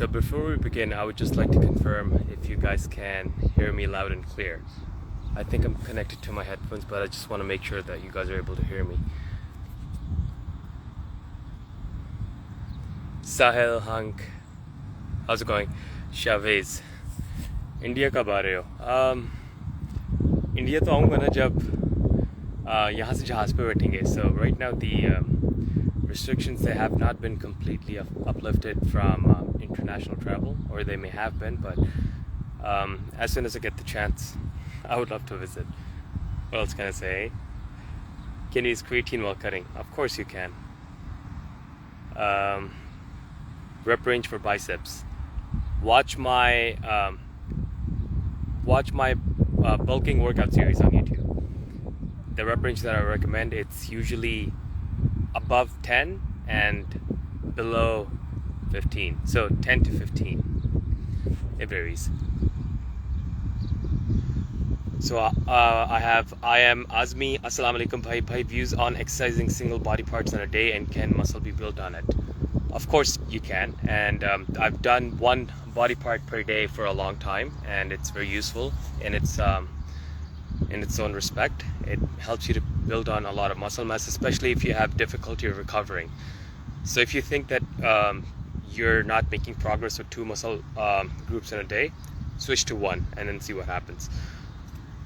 So before we begin, I would just like to confirm if you guys can hear me loud and clear. I think I'm connected to my headphones, but I just want to make sure that you guys are able to hear me. Sahil, Hank, how's it going? Chavez, India कब आ रहे हो? India तो आऊँगा ना जब यहाँ से जहाज़ पे बैठेंगे. So right now the restrictions, they have not been completely uplifted from international travel, or they may have been, but as soon as I get the chance, I would love to visit. What else can I say? Can you use creatine while cutting? Of course you can. Rep range for biceps. Watch my bulking workout series on YouTube. The rep range that I recommend, it's usually above 10 and below 15. So 10 to 15. It varies. So I am Azmi. Assalamu alaikum bhai. Views on exercising single body parts in a day, and can muscle be built on it? Of course you can, and I've done one body part per day for a long time, and it's very useful in its own respect. It helps you to build on a lot of muscle mass, especially if you have difficulty recovering. So if you think that you're not making progress with two muscle groups in a day, switch to one and then see what happens.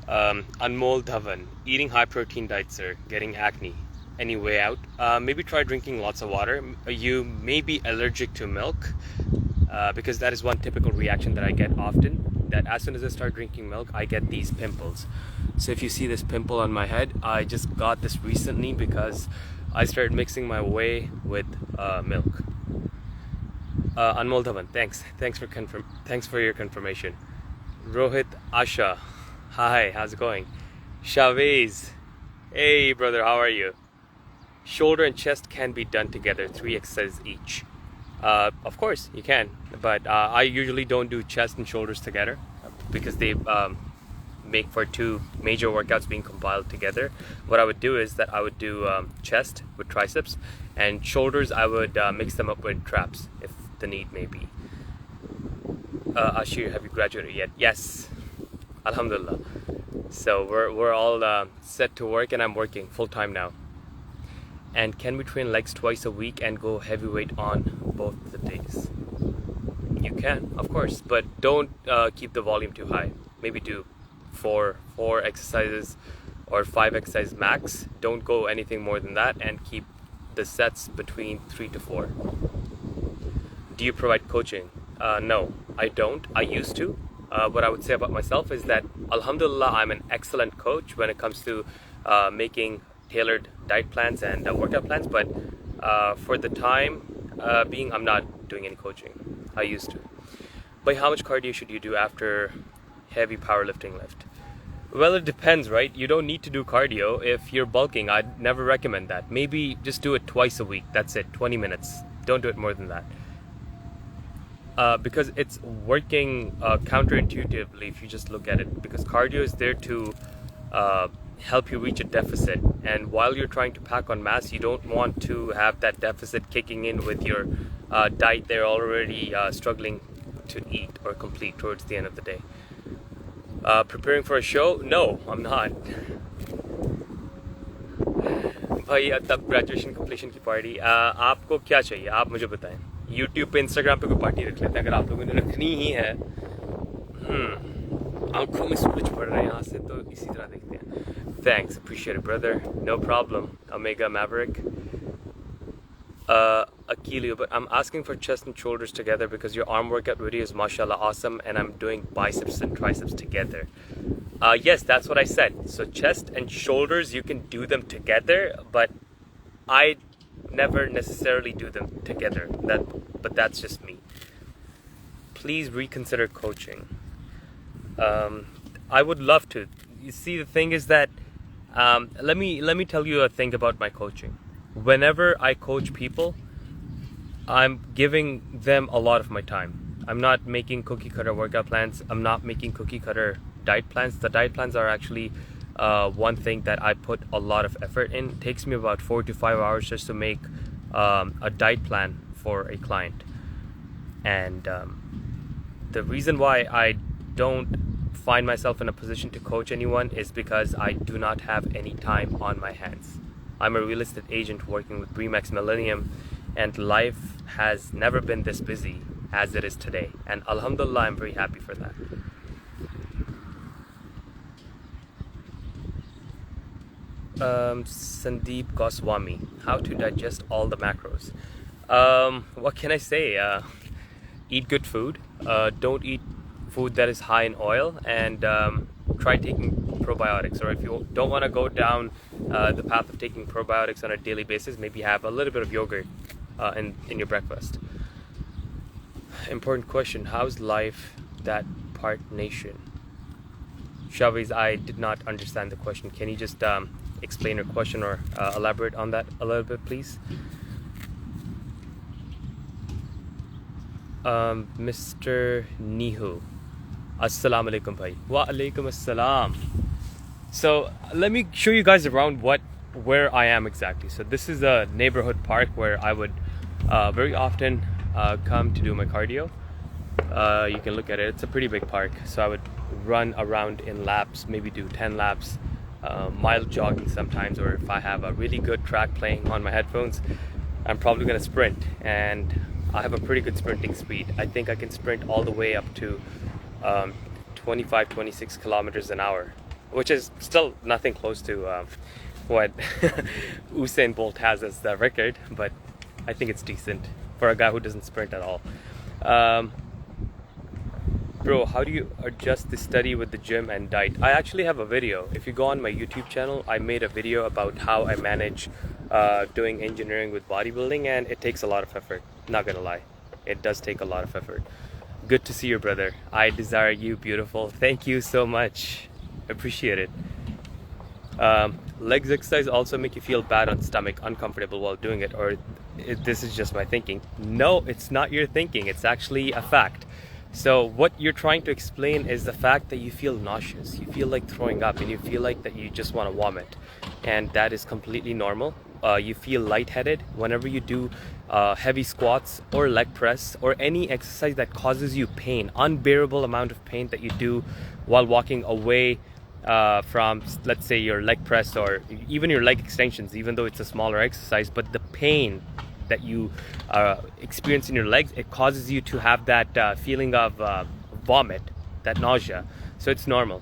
Anmol Dhawan, eating high protein diets, sir, getting acne. Any way out? Maybe try drinking lots of water. You may be allergic to milk, because that is one typical reaction that I get often, that as soon as I start drinking milk, I get these pimples. So if you see this pimple on my head, I just got this recently because I started mixing my whey with milk. Anmol Dhawan, thanks for your confirmation. Rohit Asha, hi, how's it going? Chavez, hey brother, how are you? Shoulder and chest can be done together, 3 exercises each. Of course you can, but I usually don't do chest and shoulders together because they make for 2 major workouts being compiled together. What I would do is that I would do chest with triceps, and shoulders I would mix them up with traps if the need may be. Ashir, have you graduated yet? Yes, alhamdulillah. So we're all set to work, and I'm working full time now. And can we train legs twice a week and go heavyweight on both the days? You can, of course, but don't keep the volume too high. Maybe do 4 exercises or 5 exercises max. Don't go anything more than that, and keep the sets between 3 to 4. Do you provide coaching? No, I don't. I used to. What I would say about myself is that, alhamdulillah, I'm an excellent coach when it comes to making tailored diet plans and workout plans, but for the time being, I'm not doing any coaching. I used to. But how much cardio should you do after heavy powerlifting lift? Well, it depends, right? You don't need to do cardio if you're bulking. I'd never recommend that. Maybe just do it twice a week. That's it, 20 minutes. Don't do it more than that. Because it's working counterintuitively if you just look at it, because cardio is there to help you reach a deficit, and while you're trying to pack on mass, you don't want to have that deficit kicking in with your diet they're already struggling to eat or complete towards the end of the day. Preparing for a show? No, I'm not. भाई तब graduation completion की party आपको क्या चाहिए, आप मुझे बताएं. YouTube पे, इंस्टाग्राम पे कोई पार्टी रख लेते हैं अगर आप लोगों ने रखनी ही है. आंखों में सूरज पड़ रहा है यहाँ से, तो इसी तरह देखते हैं. Thanks, appreciate it, brother. No problem. Omega Maverick. Akilio, but I'm asking for chest and shoulders together because your arm workout video is mashallah awesome, and I'm doing biceps and triceps together. Yes, that's what I said. So chest and shoulders, you can do them together, but I never necessarily do them together. But that's just me. Please reconsider coaching. I would love to. You see, the thing is that let me tell you a thing about my coaching. Whenever I coach people, I'm giving them a lot of my time. I'm not making cookie cutter workout plans. I'm not making cookie cutter diet plans. The diet plans are actually one thing that I put a lot of effort in. It takes me about 4 to 5 hours just to make a diet plan for a client. And the reason why I don't find myself in a position to coach anyone is because I do not have any time on my hands. I'm a real estate agent working with Remax Millennium, and life has never been this busy as it is today. And alhamdulillah, I'm very happy for that. Sandeep Goswami, how to digest all the macros. What can I say? Eat good food. Don't eat food that is high in oil, and try taking probiotics. Or if you don't want to go down the path of taking probiotics on a daily basis, maybe have a little bit of yogurt in your breakfast. Important question: how's life that part nation? Shaviz, I did not understand the question. Can you just explain your question or elaborate on that a little bit, please? Mr. Nihu, assalamu alaikum bhai. Wa alaikum assalam. So let me show you guys around where I am exactly. So this is a neighborhood park where I would very often come to do my cardio. You can look at it. It's a pretty big park. So I would run around in laps, maybe do 10 laps, mild jogging sometimes, or if I have a really good track playing on my headphones, I'm probably gonna sprint. And I have a pretty good sprinting speed. I think I can sprint all the way up to 25-26 kilometers an hour, which is still nothing close to what Usain Bolt has as the record, but I think it's decent for a guy who doesn't sprint at all. Bro, how do you adjust the study with the gym and diet? I actually have a video. If you go on my YouTube channel, I made a video about how I manage doing engineering with bodybuilding, and it takes a lot of effort. Not gonna lie, it does take a lot of effort. Good to see you, brother. I desire you, beautiful. Thank you so much. Appreciate it. Legs exercise also make you feel bad on stomach, uncomfortable while doing it, or this is just my thinking? No, it's not your thinking. It's actually a fact. So what you're trying to explain is the fact that you feel nauseous, you feel like throwing up, and you feel like that you just want to vomit, and that is completely normal. You feel lightheaded whenever you do heavy squats or leg press or any exercise that causes you pain, unbearable amount of pain that you do while walking away from, let's say, your leg press or even your leg extensions, even though it's a smaller exercise, but the pain that you experience in your legs, it causes you to have that feeling of vomit, that nausea. So it's normal.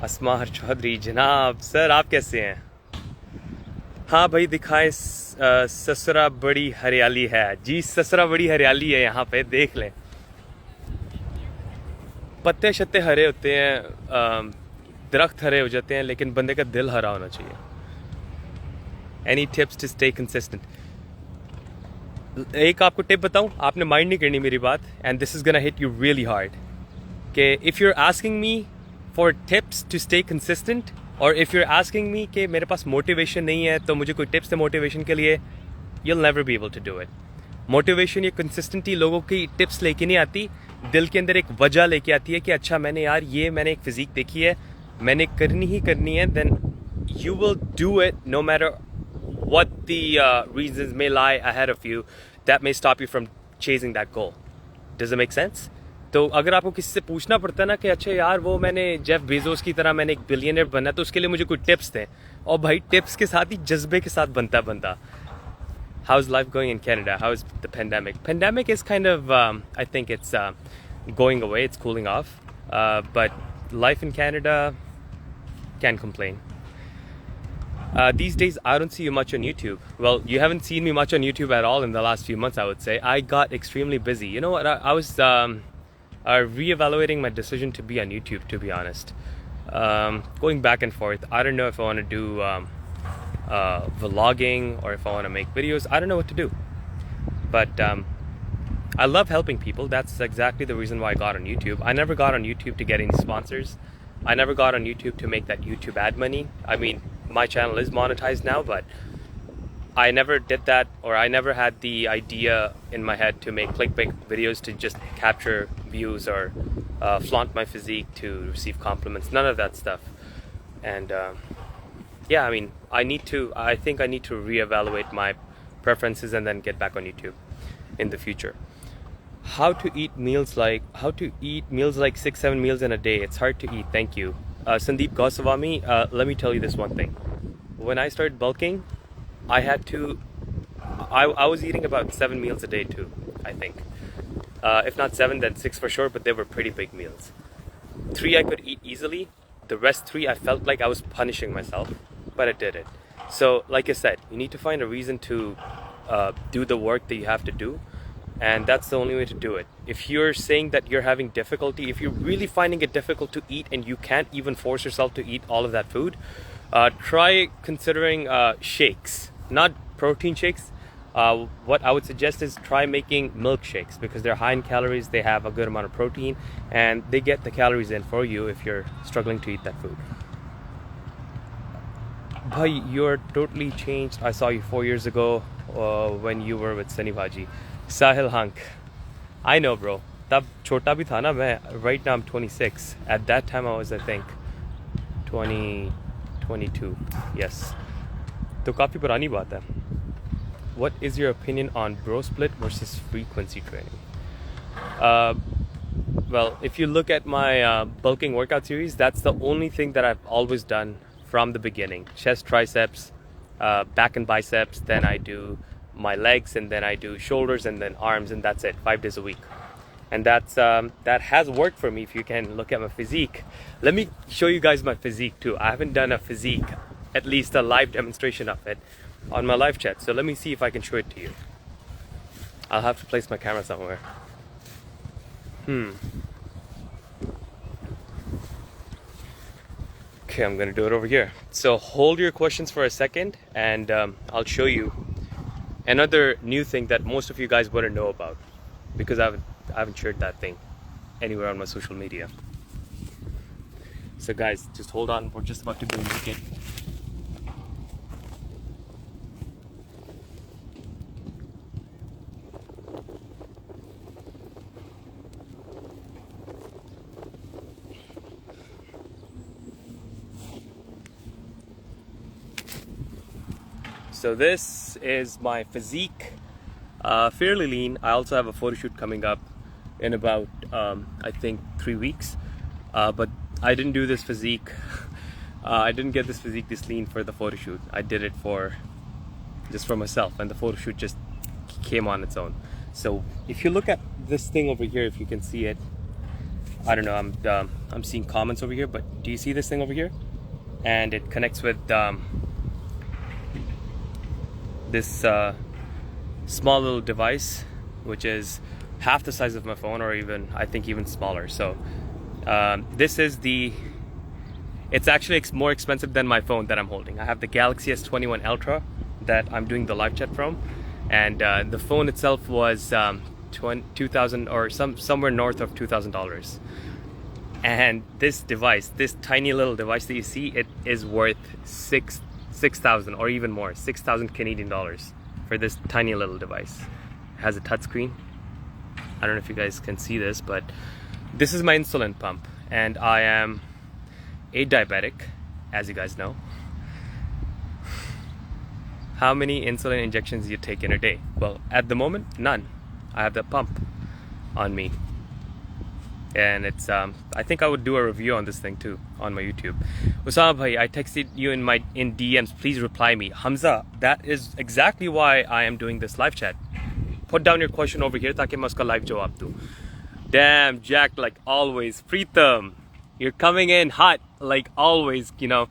Asma Chaudhary, Janab, sir, आप कैसे हैं? हाँ भाई, दिखाएं ससुरा बड़ी हरियाली है। जी, ससुरा बड़ी हरियाली है यहाँ पे, देख लें। पत्ते शत्ते हरे होते हैं, दरख्त हरे हो जाते हैं, लेकिन बंदे का दिल हरा होना चाहिए। Any tips to stay consistent? एक आपको टिप बताऊं, आपने माइंड नहीं करनी मेरी बात, and this is gonna hit you really hard. कि if you're asking me for tips to stay consistent, or if you're asking me कि मेरे पास motivation नहीं है तो मुझे कोई tips है motivation के लिए, you'll never be able to do it. Motivation या consistency लोगों की tips लेके नहीं आती, दिल के अंदर एक वजह लेके आती है कि अच्छा मैंने एक physique देखी है, मैंने करनी ही करनी है, then you will do it no matter what the reasons may lie ahead of you that may stop you from chasing that goal. Does it make sense? तो अगर आपको किसी से पूछना पड़ता है ना कि अच्छा यार वो मैंने जेफ बेजोस की तरह मैंने एक बिलियनर बनना, तो उसके लिए मुझे कोई टिप्स थे, और भाई टिप्स के साथ ही जज्बे के साथ बनता बंदा. How's life going in Canada? How's the pandemic? Pandemic is kind of, I think it's going away, it's cooling off, but life in Canada, can't complain. These days, I don't see you much on YouTube. Well, you haven't seen me much on YouTube at all in the last few months, I would say. I got extremely busy. You know what? I was re-evaluating my decision to be on YouTube, to be honest. Going back and forth. I don't know if I want to do vlogging or if I want to make videos. I don't know what to do. But I love helping people. That's exactly the reason why I got on YouTube. I never got on YouTube to get any sponsors. I never got on YouTube to make that YouTube ad money. I mean, my channel is monetized now, but I never did that, or I never had the idea in my head to make clickbait videos to just capture views or flaunt my physique to receive compliments. None of that stuff. And yeah, I mean, I think I need to reevaluate my preferences and then get back on YouTube in the future. How to eat meals like 6-7 meals in a day. It's hard to eat. Thank you. Sandeep Goswami, let me tell you this one thing. When I started bulking, I had to I was eating about 7 meals a day too, I think. If not 7, then 6 for sure, but they were pretty big meals. 3 I could eat easily. The rest 3 I felt like I was punishing myself, but I did it. So like I said, you need to find a reason to do the work that you have to do, and that's the only way to do it. If you're saying that you're having difficulty, if you're really finding it difficult to eat and you can't even force yourself to eat all of that food, try considering shakes, not protein shakes. What I would suggest is try making milkshakes, because they're high in calories, they have a good amount of protein, and they get the calories in for you if you're struggling to eat that food. Bhai, you're totally changed. I saw you 4 years ago when you were with Sunny Bhaji. Sahil Hunk. I know, bro. Tab chota bhi tha na main. Right now I'm 26. At that time I was, I think, 22. Yes. तो काफ़ी पुरानी बात है. What is your opinion on bro split versus frequency training? Well, if you look at my bulking workout series, that's the only thing that I've always done from the beginning. Chest, triceps, back and biceps, then I do my legs, and then I do shoulders, and then arms, and that's it, 5 days a week. And that has worked for me. If you can look at my physique, let me show you guys my physique too. I haven't done a physique, at least a live demonstration of it, on my live chat, so let me see if I can show it to you. I'll have to place my camera somewhere. Okay, I'm gonna do it over here. So hold your questions for a second, and I'll show you another new thing that most of you guys wouldn't know about, because I haven't shared that thing anywhere on my social media. So guys, just hold on, we're just about to go naked. So this is my physique, fairly lean. I also have a photo shoot coming up in about, I think, 3 weeks. But I didn't do this physique. I didn't get this physique this lean for the photo shoot. I did it just for myself, and the photo shoot just came on its own. So if you look at this thing over here, if you can see it, I don't know, I'm seeing comments over here, but do you see this thing over here? And it connects with this small little device, which is half the size of my phone, or even, I think, even smaller. So this is it's actually more expensive than my phone that I'm holding. I have the Galaxy S21 Ultra that I'm doing the live chat from, and the phone itself was $2,000 or somewhere north of $2,000. And this device, this tiny little device that you see, it is worth 6,000 or even more, 6,000 Canadian dollars for this tiny little device. It has a touchscreen. I don't know if you guys can see this, but this is my insulin pump, and I am a diabetic, as you guys know. How many insulin injections do you take in a day? Well, at the moment, none. I have the pump on me, and it's I think I would do a review on this thing too on my YouTube. Usama bhai, I texted you in DMs, please reply me. Hamza, that is exactly why I am doing this live chat. Put down your question over here ताकि मैं उसका live जवाब दूँ. Damn, Jack, like always. Preetham, you're coming in hot like always, you know,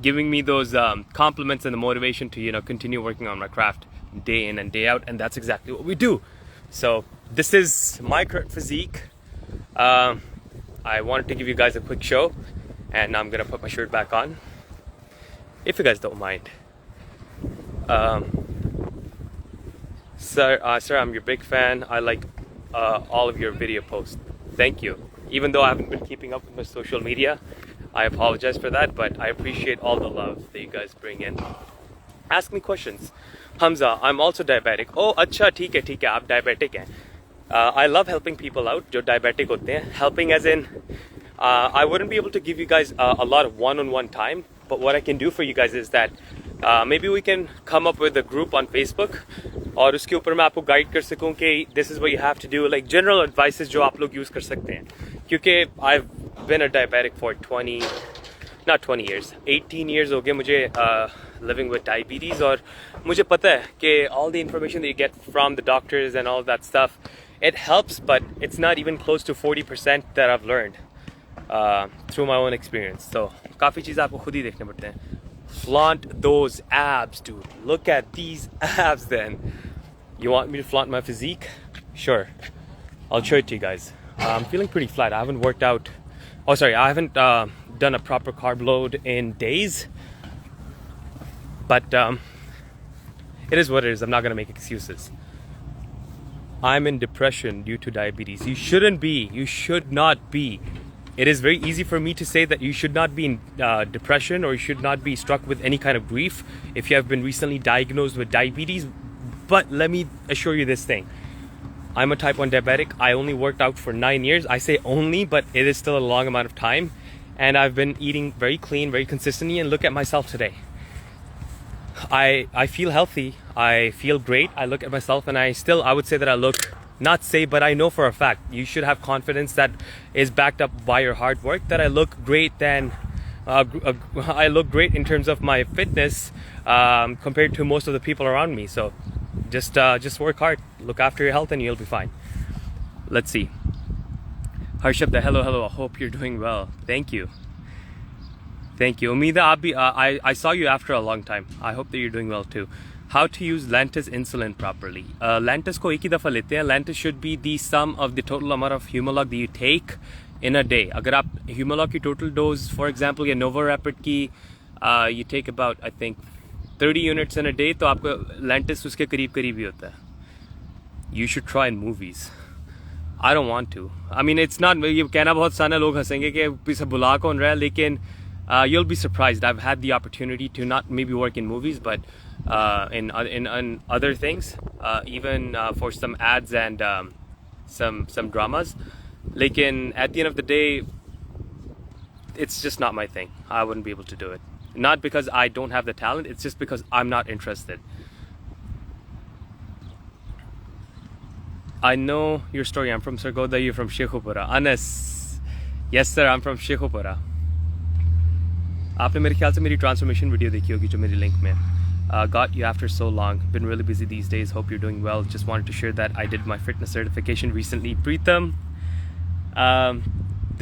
giving me those compliments and the motivation to, you know, continue working on my craft day in and day out, and that's exactly what we do. So this is my current physique. I wanted to give you guys a quick show, and I'm gonna put my shirt back on, if you guys don't mind. Sir, I'm your big fan. I like all of your video posts. Thank you. Even though I haven't been keeping up with my social media, I apologize for that, but I appreciate all the love that you guys bring in. Ask me questions. Hamza, I'm also diabetic. Oh, अच्छा ठीक है आप diabetic हैं. I love helping people out जो diabetic होते हैं. Helping as in, I wouldn't be able to give you guys a lot of one-on-one time, but what I can do for you guys is that maybe we can come up with a group on Facebook और उसके ऊपर मैं आपको guide कर सकूं कि this is what you have to do, like general advices जो आप लोग यूज़ कर सकते हैं. क्योंकि I have been a diabetic for 20 years, 18 years हो गए मुझे living with diabetes, और मुझे पता है कि all the information that you get from the doctors and all that stuff, it helps, but it's not even close to 40% that I've learned through my own experience. So काफ़ी चीज़ें आपको खुद ही देखने पड़ते हैं. Flaunt those abs, dude. Look at these abs then. You want me to flaunt my physique? Sure. I'll show it to you guys. I'm feeling pretty flat. I haven't worked out. Oh, sorry. I haven't done a proper carb load in days. But it is what it is. I'm not going to make excuses. I'm in depression due to diabetes. You shouldn't be. You should not be. It is very easy for me to say that you should not be in depression, or you should not be struck with any kind of grief if you have been recently diagnosed with diabetes. But let me assure you this thing. I'm a type 1 diabetic. I only worked out for 9 years. I say only, but it is still a long amount of time. And I've been eating very clean, very consistently, and look at myself today. I feel healthy. I feel great. I look at myself and I would say that I look, not say, but I know for a fact, you should have confidence that is backed up by your hard work, that I look great I look great in terms of my fitness compared to most of the people around me. So just work hard, look after your health, and you'll be fine. Let's see. Harshabda, hello. I hope you're doing well. Thank you. Umeed hai aap bhi, I saw you after a long time. I hope that you're doing well too. How to use Lanta's insulin properly? Lantas ko ek hi dafa lete hain. Lanta should be the sum of the total amount of Humalog that you take in a day. Agar aap Humalog ki total dose, for example, ya Nova Rapid ki, you take about, I think, 30 units in a day, तो आपको Lantus उसके करीब ही होता है. You should try in movies. I don't want to. I mean, it's not, ये कहना बहुत सारे लोग हंसेंगे कि पीछे बुला कौन रहा है, लेकिन you'll be surprised. I've had the opportunity to not maybe work in movies, but in other things, even for some ads and some dramas. Lekin at the end of the day, it's just not my thing. I wouldn't be able to do it. Not because I don't have the talent, it's just because I'm not interested. I know your story. I'm from Sargodha, you're from Sheikhupura. Anas. Yes sir, I'm from Sheikhupura. आपने मेरे ख्याल से मेरी transformation video देखी होगी जो मेरी link में. Got you after so long. Been really busy these days. Hope you're doing well. Just wanted to share that I did my fitness certification recently. Preetham,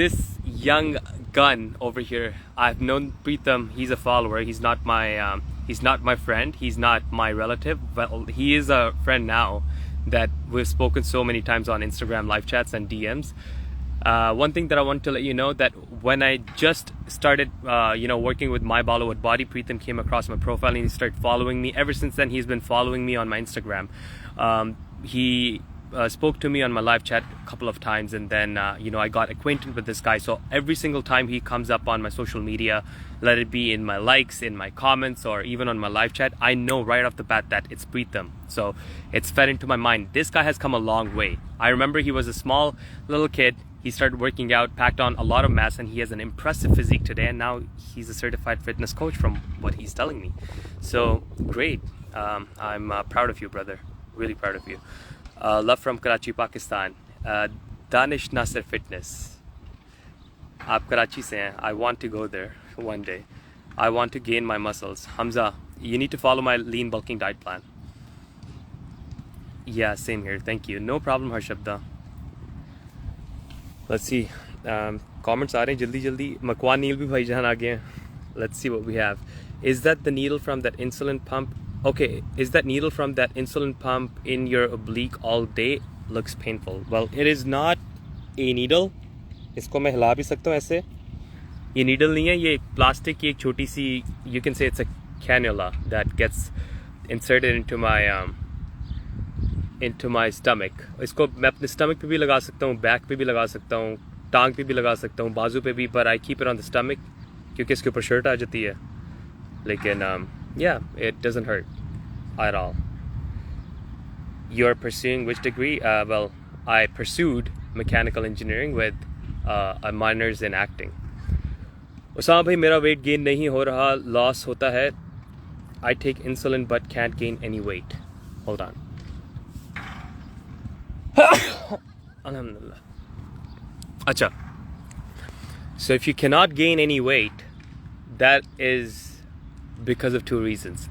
this young gun over here, I've known Preetham. He's a follower. He's not my friend. He's not my relative. Well, he is a friend now that we've spoken so many times on Instagram live chats and DMs. One thing that I want to let you know, that when I just started, working with My Balo with Body, Preetham came across my profile and he started following me. Ever since then, he's been following me on my Instagram. He spoke to me on my live chat a couple of times, and then, I got acquainted with this guy. So every single time he comes up on my social media, let it be in my likes, in my comments, or even on my live chat, I know right off the bat that it's Preetham. So it's fed into my mind. This guy has come a long way. I remember he was a small little kid. He started working out, packed on a lot of mass, and he has an impressive physique today. And now he's a certified fitness coach from what he's telling me. So great. I'm proud of you, brother. Really proud of you. Love from Karachi, Pakistan. Danish Nasser Fitness. आप Karachi से हैं. I want to go there one day. I want to gain my muscles. Hamza, you need to follow my lean bulking diet plan. Yeah, same here. Thank you. No problem, Harshabda. Let's see. Comments आ रहे हैं जल्दी. Makwan Neil भी भाईजान आ गए हैं. Let's see what we have. Is that the needle from that insulin pump? Okay, is that needle from that insulin pump in your oblique all day? Looks painful. Well, it is not a needle. इसको मैं हिला भी सकता हूँ ऐसे. ये needle नहीं है, ये एक प्लास्टिक की एक छोटी सी, you can say it's a cannula that gets inserted into my stomach. इसको मैं अपने stomach पे भी लगा सकता हूँ, back पे भी लगा सकता हूँ, टांग पे भी लगा सकता हूँ, बाजू पे भी, but I keep it on the stomach क्योंकि इसके ऊपर shirt आ जाती है. लेकिन yeah, it doesn't hurt at all. You're pursuing which degree? Well, I pursued mechanical engineering with a minors in acting. Usama भाई मेरा weight gain नहीं हो रहा, loss होता है. I take insulin but can't gain any weight. Hold on. Alhamdulillah. Acha. So if you cannot gain any weight, that is because of two reasons.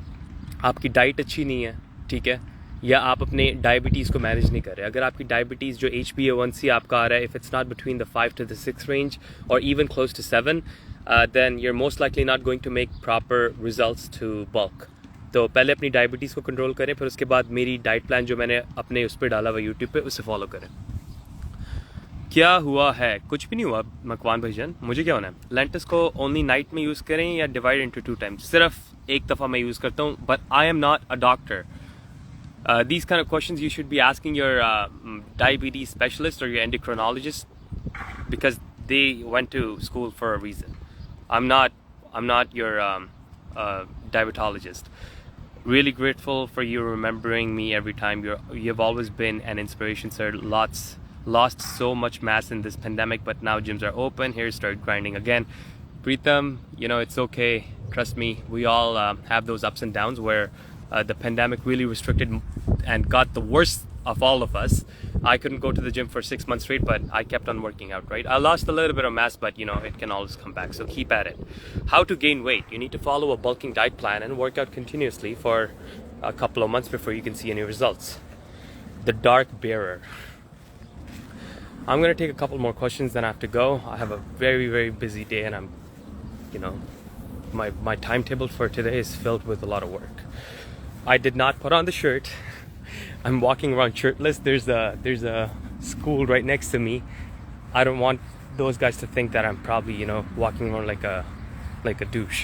आपकी diet अच्छी नहीं है, ठीक है, या आप अपने डायबिटीज़ को मैनेज नहीं कर रहे. अगर आपकी डायबिटीज़ जो HbA1c आपका आ रहा है, if it's not between the 5 to the 6 range or even close to 7, then you're most likely not going to make proper results to bulk. तो पहले अपनी डायबिटीज़ को कंट्रोल करें, फिर उसके बाद मेरी डाइट प्लान जो मैंने अपने उस पर डाला हुआ यूट्यूब पे, उसे फॉलो करें. क्या हुआ है? कुछ भी नहीं हुआ मकवान भाईजान. मुझे क्या होना है? लेंटस को ओनली नाइट में यूज़ करें या डिवाइड इनटू 2 टाइम्स? सिर्फ एक दफ़ा मैं यूज़ करता हूँ, but I am not a doctor. These kind of questions you should be asking your diabetes specialist or your endocrinologist, because they went to school for a reason. I'm not your diabetologist. Really grateful for you remembering me every time. You've always been an inspiration, sir. Lost so much mass in this pandemic, but now gyms are open. Here, started grinding again. Pritam, you know, it's okay. Trust me, we all have those ups and downs where the pandemic really restricted and got the worst of all of us. I couldn't go to the gym for 6 months straight, but I kept on working out, right? I lost a little bit of mass, but you know, it can always come back. So keep at it. How to gain weight? You need to follow a bulking diet plan and work out continuously for a couple of months before you can see any results. The Dark Bearer. I'm going to take a couple more questions, then I have to go. I have a very, very busy day, and I'm, you know, my timetable for today is filled with a lot of work. I did not put on the shirt. I'm walking around shirtless. There's a school right next to me. I don't want those guys to think that I'm probably, you know, walking around like a douche.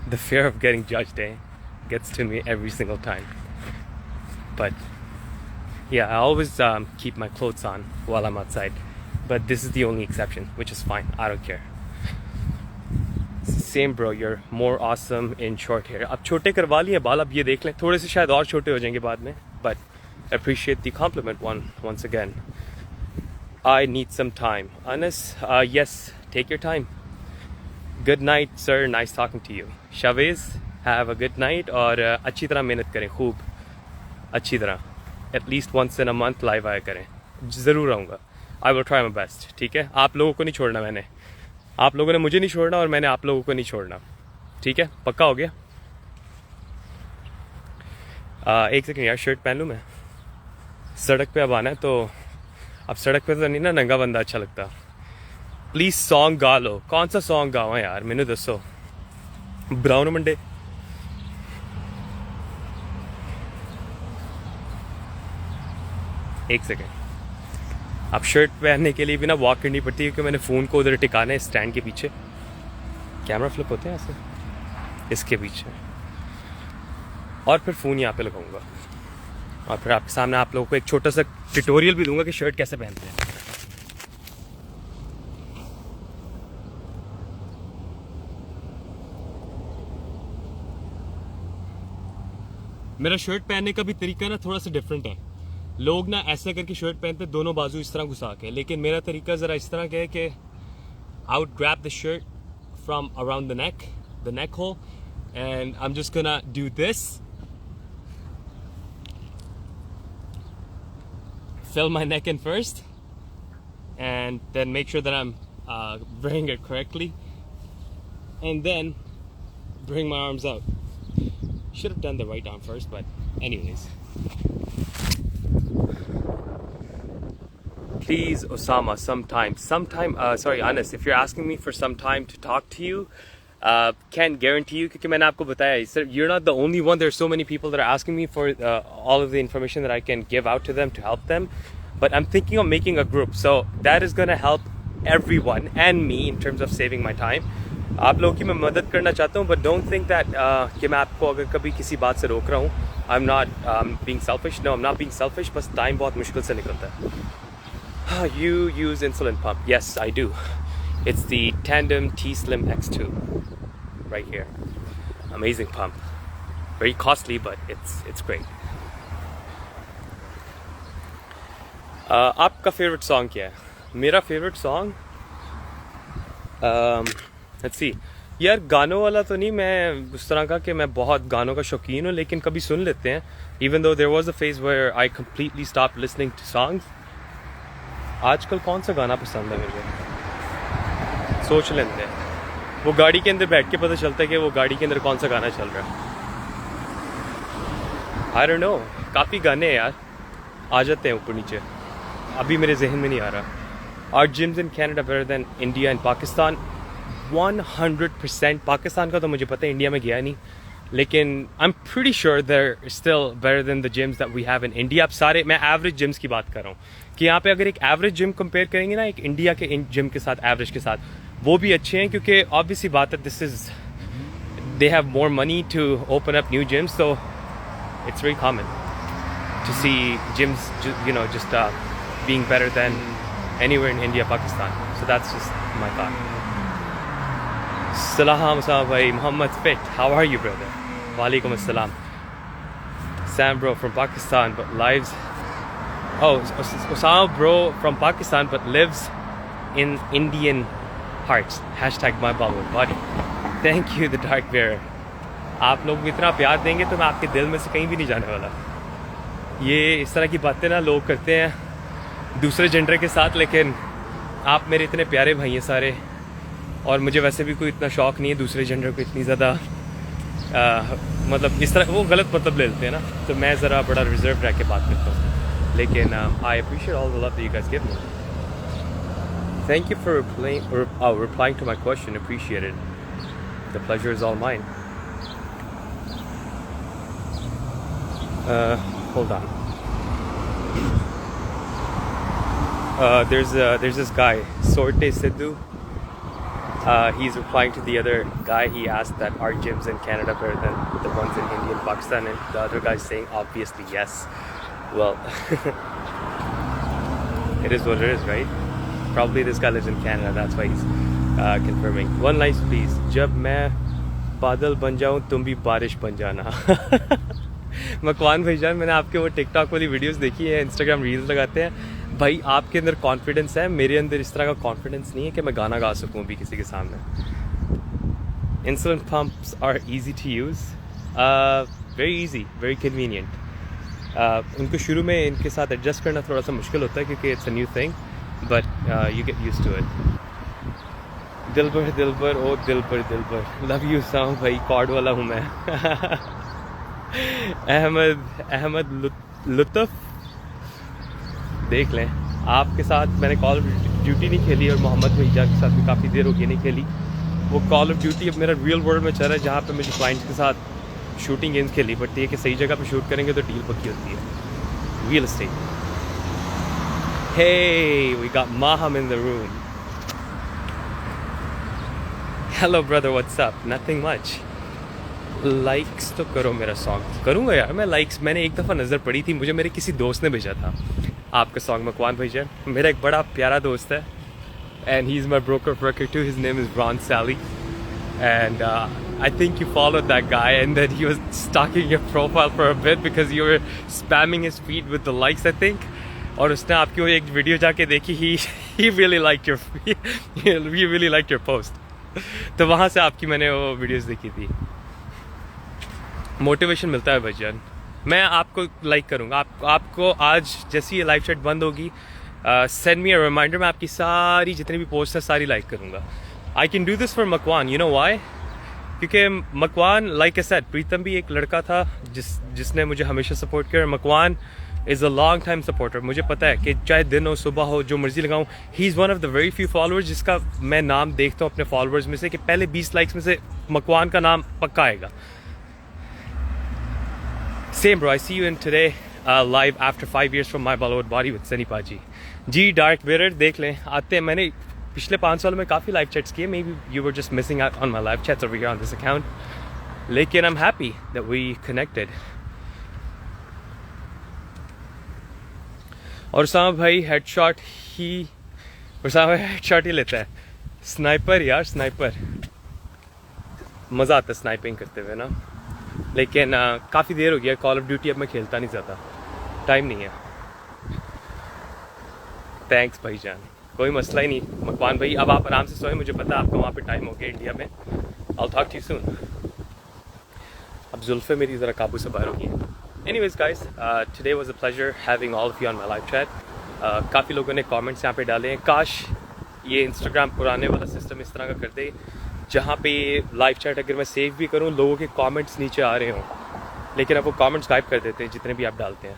The fear of getting judged, gets to me every single time. But yeah, I always keep my clothes on while I'm outside. But this is the only exception, which is fine. I don't care. Same bro, you're more awesome in short hair. अब छोटे करवा लिए बाल, अब ये देख लें, थोड़े से शायद और छोटे हो जाएंगे बाद में. But appreciate the compliment once again. I need some time. Anas, yes, take your time. Good night, sir. Nice talking to you. Shavez, have a good night. और अच्छी तरह मेहनत करें, खूब अच्छी तरह. At least once in a month live आया करें. ज़रूर आऊँगा. I will try my best. ठीक है? आप लोगों को नहीं छोड़ना मैंने. आप लोगों ने मुझे नहीं छोड़ना और मैंने आप लोगों को नहीं छोड़ना. ठीक है? पक्का हो गया? एक सेकंड यार, शर्ट पहन लूँ मैं. सड़क पे अब आना है, तो अब सड़क पे तो नहीं ना नंगा बंदा अच्छा लगता. प्लीज़ सॉन्ग गा लो. कौन सा सॉन्ग गावा यार, मैंने दसो. Brown Monday. एक सेकेंड. अब शर्ट पहनने के लिए भी ना वॉक करनी पड़ती है, क्योंकि मैंने फ़ोन को उधर टिकाना है स्टैंड के पीछे. कैमरा फ्लिप होते हैं ऐसे, इसके पीछे, और फिर फ़ोन यहाँ पे लगाऊंगा, और फिर आपके सामने आप लोगों को एक छोटा सा ट्यूटोरियल भी दूंगा कि शर्ट कैसे पहनते हैं. मेरा शर्ट पहनने का भी तरीका ना थोड़ा सा डिफरेंट है. लोग ना ऐसा करके शर्ट पहनते, दोनों बाजू इस तरह घुसा के, लेकिन मेरा तरीका ज़रा इस तरह का है कि I would grab the shirt from around the neck hole, and I am just gonna do this, fill my neck in first, and then make sure that I'm wearing it correctly, and then bring my arms out. Should have done the right arm first, but anyways. Please, Osama, sometime, sorry, Anas, if you're asking me for some time to talk to you, can't guarantee you, क्योंकि मैंने आपको बताया, sir, you're not the only one. There's so many people that are asking me for all of the information that I can give out to them to help them. But I'm thinking of making a group, so that is going to help everyone and me in terms of saving my time. आप लोगों की मैं मदद करना चाहता हूँ, but don't think that कि मैं आपको अगर कभी किसी बात से रोक रहा हूँ. I'm not being selfish. No, I'm not being selfish. बस टाइम बहुत मुश्किल से निकलता है. You use Insulin Pump? Yes, I do. It's the Tandem T-Slim X2 right here. Amazing pump. Very costly, but it's great. आपका favorite song क्या है? मेरा favorite song, let's see. यार गानों वाला तो नहीं, मैं उस तरह का कि मैं बहुत गानों का शौकीन हूँ, लेकिन कभी सुन लेते हैं। Even though there was a phase where I completely stop listening to songs. आजकल कौन सा गाना पसंद है मुझे, सोच लेते हैं। वो गाड़ी के अंदर बैठ के पता चलता है कि वो गाड़ी के अंदर कौन सा गाना चल रहा है। आई डोंट नो, काफ़ी गाने हैं यार, आ जाते हैं ऊपर नीचे, अभी मेरे जहन में नहीं आ रहा। Are gyms in Canada better than India and Pakistan? 100%। Pakistan का तो मुझे पता है, इंडिया में गया नहीं, लेकिन I am pretty sure they're still better than the gyms that we have in India. अब सारे, मैं एवरेज जिम्स की बात कर रहा हूँ कि यहाँ पे अगर एक एवरेज जिम कंपेयर करेंगे ना एक इंडिया के जिम के साथ, एवरेज के साथ, वो भी अच्छे हैं, क्योंकि ऑब्वियसली बात है, this is they have more money to open up new gyms, so it's very common to see gyms, you know, just being better than anywhere in India, Pakistan. So that's just my thought. Salam bhai, Muhammad Fit, how are you, brother? Walaikum assalam. Sam bro from Pakistan but lives, oh, Osama bro from Pakistan but lives in Indian hearts. Hashtag my body. Thank you, the dark bearer. आप लोग इतना प्यार देंगे तो मैं आपके दिल में से कहीं भी नहीं जाने वाला। ये इस तरह की बातें ना लोग करते हैं दूसरे जेंडर के साथ, लेकिन आप मेरे इतने प्यारे भाई हैं सारे, और मुझे वैसे भी कोई इतना शौक़ नहीं है दूसरे जेंडर को इतनी ज़्यादा मतलब इस तरह वो गलत मतलब ले लेते हैं ना, तो मैं ज़रा बड़ा रिजर्व रह के बात करता हूँ। लेकिन I appreciate all the love that you guys give me. Thank you for replying to my question. Appreciate it. The pleasure is all mine. Hold on. There's this guy, Sorte Sidhu. He's replying to the other guy. He asked that are gyms in Canada better than the ones in India and Pakistan, and the other guy's saying obviously yes. Well, it is what it is, right? Probably this guy lives in Canada, that's why he's confirming. One line please. जब मैं बादल बन जाऊँ तुम भी बारिश बन जाना। मकवान भाईजान, मैंने आपके वो टिकटॉक वाली वीडियोस देखी है, इंस्टाग्राम रील्स लगाते हैं भाई, आपके अंदर कॉन्फिडेंस है, मेरे अंदर इस तरह का कॉन्फिडेंस नहीं है कि मैं गाना गा सकूं अभी किसी के सामने। Insulin pumps are easy to use, very easy, very convenient. उनको शुरू में इनके साथ एडजस्ट करना थोड़ा सा मुश्किल होता है क्योंकि it's a new thing, but you get used to it. दिलबर दिलबर ओ दिलबर दिलबर, लव यू साम भाई, कॉर्ड वाला हूँ मैं। अहमद लुत्फ, देख लें आपके साथ मैंने कॉल ऑफ ड्यूटी नहीं खेली, और मोहम्मद भैया के साथ भी काफ़ी देर हो गई नहीं खेली। वो कॉल ऑफ ड्यूटी अब मेरा रियल वर्ल्ड में चल रहा है, जहाँ पे मुझे क्लाइंट्स के साथ शूटिंग गेम्स खेली पड़ती है कि सही जगह पे शूट करेंगे तो डील पक्की होती है। Real estate. Hey we got Maham in the room. Hello brother, what's up? Nothing much. Likes तो करो मेरा सॉन्ग। करूँगा यार मैं लाइक्स, मैंने एक दफ़ा नज़र पड़ी थी, मुझे मेरे किसी दोस्त ने भेजा था आपका सॉन्ग। मकवान भाईजान मेरा एक बड़ा प्यारा दोस्त है, and he is my broker of record too, his name is Ron Sally, and I think you followed that guy and that he was stalking your profile for a bit because you were spamming his feed with the likes I think, और उसने आपकी वो एक video जाके देखी, he really liked your post, तो वहाँ से आपकी मैंने वो वीडियोज़ देखी थी। मोटिवेशन मिलता है भाईजान। मैं आपको लाइक करूँगा, आपको आज जैसी ये लाइव चैट बंद होगी सेंड मी अ रिमाइंडर, मैं आपकी सारी जितनी भी पोस्ट है सारी लाइक करूँगा। I can do this for Makwan, you know why? क्योंकि मकवान, लाइक आई सेड, प्रीतम भी एक लड़का था जिसने मुझे हमेशा सपोर्ट किया, और Makwan is a long time supporter. मुझे पता है कि चाहे दिन हो सुबह हो जो मर्जी लगाऊँ, he is one of the very few followers जिसका मैं नाम देखता हूँ अपने फॉलोअर्स में से कि पहले 20 लाइक्स में से मकवान का नाम पक्का आएगा। Same bro, I see you in today live after 5 years from my Bollywood body with Sunny Paji. जी डार्क बेरर देख लें, आते हैं। मैंने पिछले 5 सालों में काफ़ी लाइव चैट्स किए, maybe you were just missing out on my live chats over here on this account, लेकिन I am happy that we connected. और उसामा भाई हेडशॉट ही लेता है। स्नाइपर यार, स्नाइपर मज़ा आता है स्नाइपिंग करते हुए ना, लेकिन काफ़ी देर हो गया कॉल ऑफ ड्यूटी, अब मैं खेलता नहीं ज़्यादा, टाइम नहीं है। थैंक्स भाईजान, कोई मसला ही नहीं। मकवान भाई अब आप आराम से सोएं, मुझे पता है आपका वहाँ पे टाइम हो गया इंडिया में, I'll talk to you soon. अब जुल्फ़े मेरी ज़रा काबू से बाहर होगी. Anyways guys, today was a pleasure having all of you on my live chat. काफ़ी लोगों ने comments यहाँ पे डाले हैं. काश ये Instagram पुराने वाला सिस्टम इस तरह का कर दे जहाँ पे लाइव चैट अगर मैं सेव भी करूँ लोगों के कमेंट्स नीचे आ रहे हों, लेकिन अब वो कमेंट्स गायब कर देते हैं जितने भी आप डालते हैं.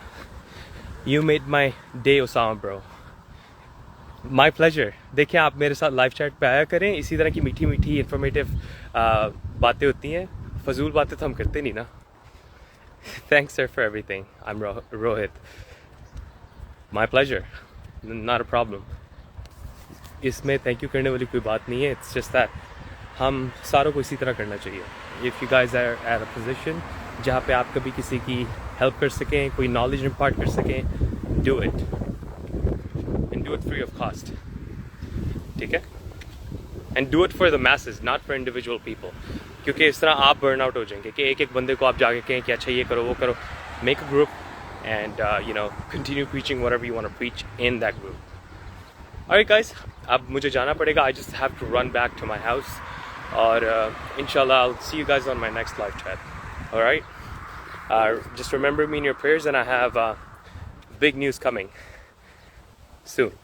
You made my day Osama bro. My pleasure. देखें आप मेरे साथ लाइव चैट पे आया करें, इसी तरह की मीठी मीठी इन्फॉर्मेटिव बातें होती हैं. फजूल बातें तो हम करते नहीं ना. Thanks sir for everything. I am Rohit. My pleasure, not a problem. इसमें थैंक यू करने वाली कोई बात नहीं है. इट्स जस्ट दैट हम सारों को इसी तरह करना चाहिए. If you guys are at a position जहाँ पे आप कभी किसी की हेल्प कर सकें, कोई नॉलेज इम्पार्ट कर सकें, do it and do it free of cost. ठीक है? And do it for the message, not for individual people. क्योंकि इस तरह आप बर्न आउट हो जाएंगे कि एक एक बंदे को आप जाके कहें कि अच्छा ये करो वो करो. Make a group and you know continue preaching whatever you want to preach in that group. Alright guys, अब मुझे जाना पड़ेगा. I just have to run back to my house. और inshallah I'll see you guys on my next live chat. Alright, just remember me in your prayers, and I have big news coming soon.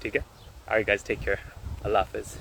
ठीक है? Alright guys, take care. Allah Hafiz.